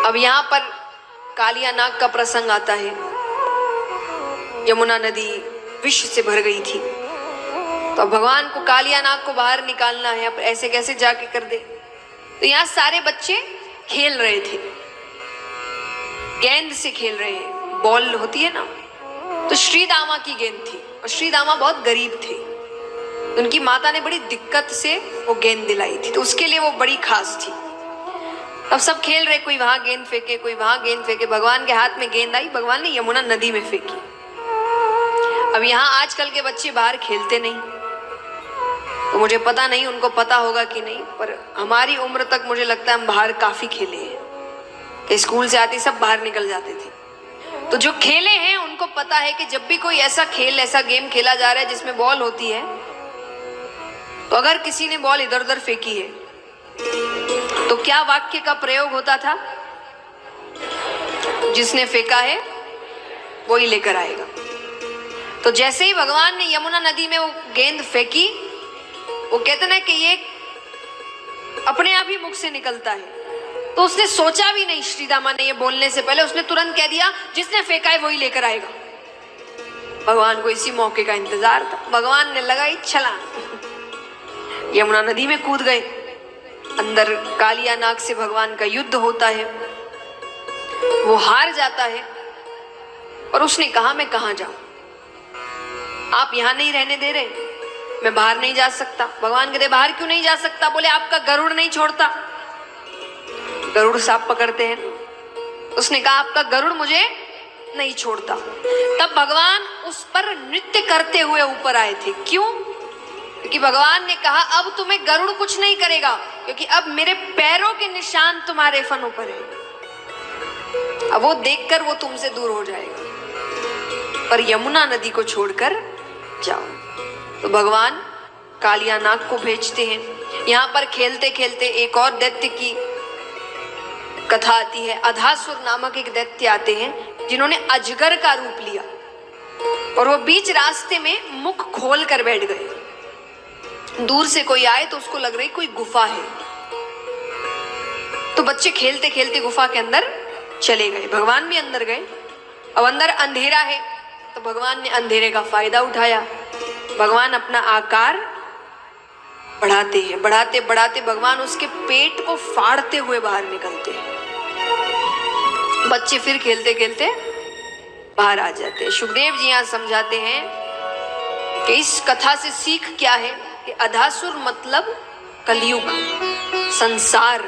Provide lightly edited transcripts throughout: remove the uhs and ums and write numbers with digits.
अब यहाँ पर कालिया नाग का प्रसंग आता है। यमुना नदी विष से भर गई थी, तो भगवान को कालिया नाग को बाहर निकालना है। अब ऐसे कैसे जाके कर दे। तो यहाँ सारे बच्चे खेल रहे थे, गेंद से खेल रहे हैं, बॉल होती है ना। तो श्री दामा की गेंद थी और श्री दामा बहुत गरीब थे, उनकी माता ने बड़ी दिक्कत से वो गेंद दिलाई थी, तो उसके लिए वो बड़ी खास थी। अब सब खेल रहे, कोई वहां गेंद फेंके, कोई वहां गेंद फेंके। भगवान के हाथ में गेंद आई, भगवान ने यमुना नदी में फेंकी। अब यहाँ आजकल के बच्चे बाहर खेलते नहीं, तो मुझे पता नहीं उनको पता होगा कि नहीं, पर हमारी उम्र तक मुझे लगता है हम बाहर काफी खेले हैं कि स्कूल से आते सब बाहर निकल जाते थे। तो जो खेले हैं उनको पता है कि जब भी कोई ऐसा खेल, ऐसा गेम खेला जा रहा है जिसमें बॉल होती है, तो अगर किसी ने बॉल इधर उधर फेंकी है तो क्या वाक्य का प्रयोग होता था? जिसने फेंका है वो ही लेकर आएगा। तो जैसे ही भगवान ने यमुना नदी में वो गेंद फेंकी, वो कहते ना कि ये अपने आप ही मुख से निकलता है। तो उसने सोचा भी नहीं, श्री दामा ने ये बोलने से पहले उसने तुरंत कह दिया जिसने फेंका है वही लेकर आएगा। भगवान को इसी मौके का इंतजार था। भगवान ने लगाई छलांग, यमुना नदी में कूद गए। अंदर कालिया नाग से भगवान का युद्ध होता है, वो हार जाता है और उसने कहा मैं कहां जाऊं, आप यहां नहीं रहने दे रहे, मैं बाहर नहीं जा सकता। भगवान कहते बाहर क्यों नहीं जा सकता? बोले आपका गरुड़ नहीं छोड़ता। गरुड़ सांप पकड़ते हैं। उसने कहा आपका गरुड़ मुझे नहीं छोड़ता। तब भगवान उस पर नृत्य करते हुए ऊपर आए थे। क्यों? क्योंकि भगवान ने कहा अब तुम्हें गरुड़ कुछ नहीं करेगा, क्योंकि अब मेरे पैरों के निशान तुम्हारे फनों पर है। अब वो देखकर वो तुमसे दूर हो जाएगा, पर यमुना नदी को छोड़कर जाओ। तो भगवान कालिया नाग को भेजते हैं। यहाँ पर खेलते खेलते एक और दैत्य की कथा आती है। अधासुर नामक एक दैत्य आते हैं जिन्होंने अजगर का रूप लिया, और वो बीच रास्ते में मुख खोल कर बैठ गए। दूर से कोई आए तो उसको लग रही कोई गुफा है, तो बच्चे खेलते खेलते गुफा के अंदर चले गए। भगवान भी अंदर गए। अब अंदर अंधेरा है, तो भगवान ने अंधेरे का फायदा उठाया। भगवान अपना आकार बढ़ाते हैं, बढ़ाते बढ़ाते भगवान उसके पेट को फाड़ते हुए बाहर निकलते हैं। बच्चे फिर खेलते खेलते बाहर आ जाते हैं। सुखदेव जी यहाँ समझाते हैं कि इस कथा से सीख क्या है कि अधासुर मतलब कलयुग, संसार,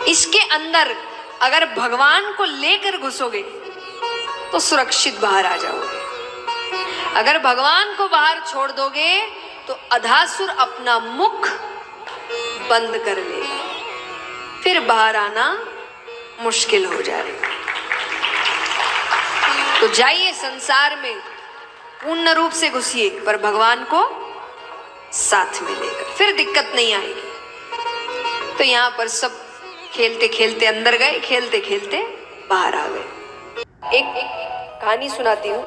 इसके अंदर अगर भगवान को लेकर घुसोगे तो सुरक्षित बाहर आ जाओगे। अगर भगवान को बाहर छोड़ दोगे तो अधासुर अपना मुख बंद कर लेगा, फिर बाहर आना मुश्किल हो जाएगा। तो जाइए संसार में पूर्ण रूप से घुसिए, पर भगवान को साथ में लेकर, फिर दिक्कत नहीं आएगी। तो यहाँ पर सब खेलते खेलते अंदर गए, खेलते खेलते बाहर आ गए। एक कहानी सुनाती हूँ।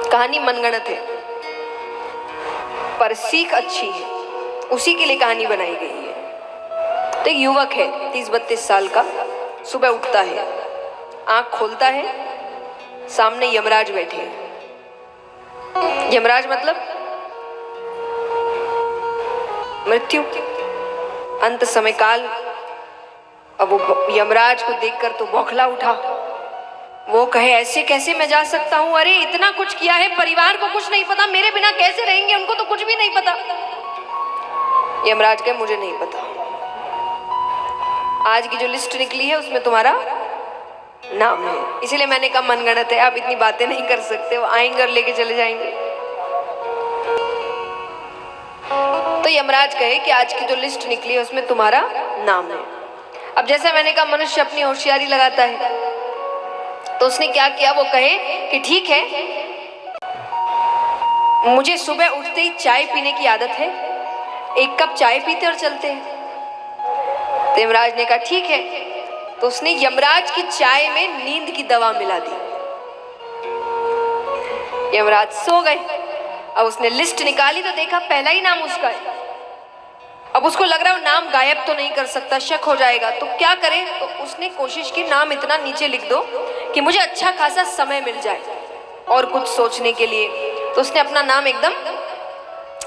कहानी मनगढ़ंत है पर सीख अच्छी है, उसी के लिए कहानी बनाई गई है। तो एक युवक है 30-32 साल का, सुबह उठता है, आंख खोलता है, सामने यमराज बैठे हैं। यमराज मतलब मृत्यु, अंत समय काल। अब वो यमराज को देखकर तो बौखला उठा। वो कहे ऐसे कैसे मैं जा सकता हूं? अरे इतना कुछ किया है, परिवार को कुछ नहीं पता, मेरे बिना कैसे रहेंगे? उनको तो कुछ भी नहीं पता। यमराज कहे मुझे नहीं पता, आज की जो लिस्ट निकली है उसमें तुम्हारा नाम है, इसीलिए मैंने कहा मनगढ़ंत है, आप इतनी बातें नहीं कर सकते। वो आएंगे और लेके चले जाएंगे। तो यमराज कहे कि आज की जो लिस्ट निकली है उसमें तुम्हारा नाम है। अब जैसा मैंने कहा मनुष्य अपनी होशियारी लगाता है, तो उसने क्या किया, वो कहे कि ठीक है, मुझे सुबह उठते ही चाय पीने की आदत है, एक कप चाय पीते और चलते हैं। तो यमराज ने कहा ठीक है। तो उसने यमराज की चाय में नींद की दवा मिला दी। यमराज सो गए। अब उसने लिस्ट निकाली तो देखा पहला ही नाम उसका है। अब उसको लग रहा है वो नाम गायब तो नहीं कर सकता, शक हो जाएगा, तो क्या करे? तो उसने कोशिश की नाम इतना नीचे लिख दो कि मुझे अच्छा खासा समय मिल जाए और कुछ सोचने के लिए। तो उसने अपना नाम एकदम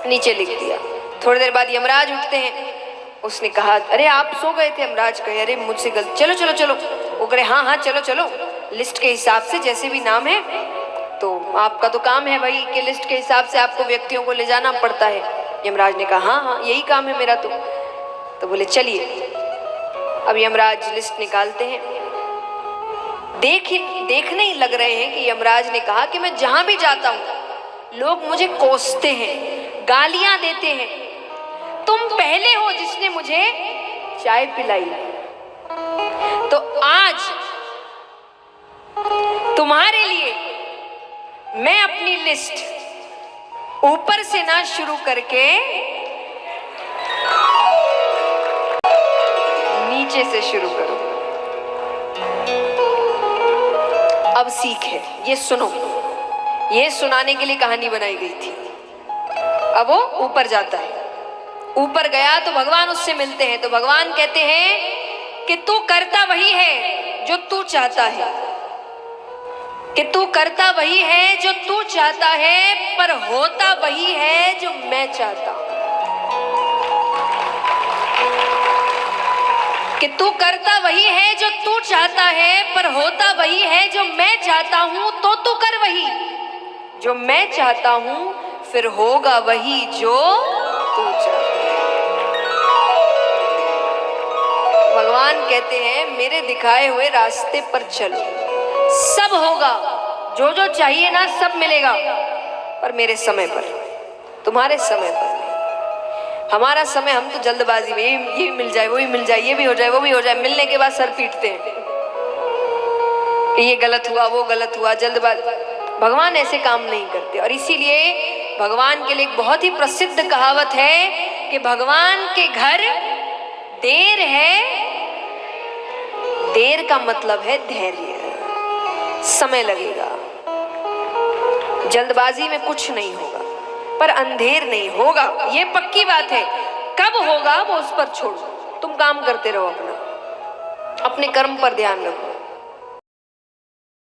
नीचे लिख दिया। थोड़ी देर बाद यमराज उठते हैं। उसने कहा, अरे आप सो गए थे? यमराज कहे, अरे मुझसे गलती, चलो चलो चलो। वो कहे, हाँ हाँ चलो चलो, लिस्ट के हिसाब से जैसे भी नाम है, तो आपका तो काम है भाई कि लिस्ट के हिसाब से आपको व्यक्तियों को ले जाना पड़ता है। यमराज ने कहा, हाँ हाँ यही काम है मेरा। तो बोले चलिए। अब यमराज लिस्ट निकालते हैं। देखने ही लग रहे हैं कि यमराज ने कहा कि मैं जहां भी जाता हूं लोग मुझे कोसते हैं, गालियां देते हैं। तुम पहले हो जिसने मुझे चाय पिलाई, तो आज तुम्हारे लिए मैं अपनी लिस्ट ऊपर से ना शुरू करके नीचे से शुरू करो। अब सीख है, ये सुनो, ये सुनाने के लिए कहानी बनाई गई थी। अब वो ऊपर जाता है। ऊपर गया तो भगवान उससे मिलते हैं। तो भगवान कहते हैं कि तू करता वही है जो तू चाहता है, कि तू करता वही है जो तू चाहता है, पर होता वही है जो मैं चाहता हूं। कि तू करता वही है जो तू चाहता है, पर होता वही है जो मैं चाहता हूं। तो तू कर वही जो मैं चाहता हूं, फिर होगा वही जो तू चाहता है। भगवान कहते हैं, मेरे दिखाए हुए रास्ते पर चलो, सब होगा, जो जो चाहिए ना सब मिलेगा, पर मेरे समय पर, तुम्हारे समय पर। हमारा समय, हम तो जल्दबाजी में ये मिल जाए, वो ही मिल जाए, ये भी हो जाए, वो भी हो जाए, मिलने के बाद सर पीटते हैं कि ये गलत हुआ, वो गलत हुआ, जल्दबाजी। भगवान ऐसे काम नहीं करते। और इसीलिए भगवान के लिए एक बहुत ही प्रसिद्ध कहावत है कि भगवान के घर देर है, देर का मतलब है धैर्य, समय लगेगा। जल्दबाजी में कुछ नहीं होगा, पर अंधेर नहीं होगा, ये पक्की बात है। कब होगा वो उस पर छोड़ो, तुम काम करते रहो, अपने कर्म पर ध्यान रखो।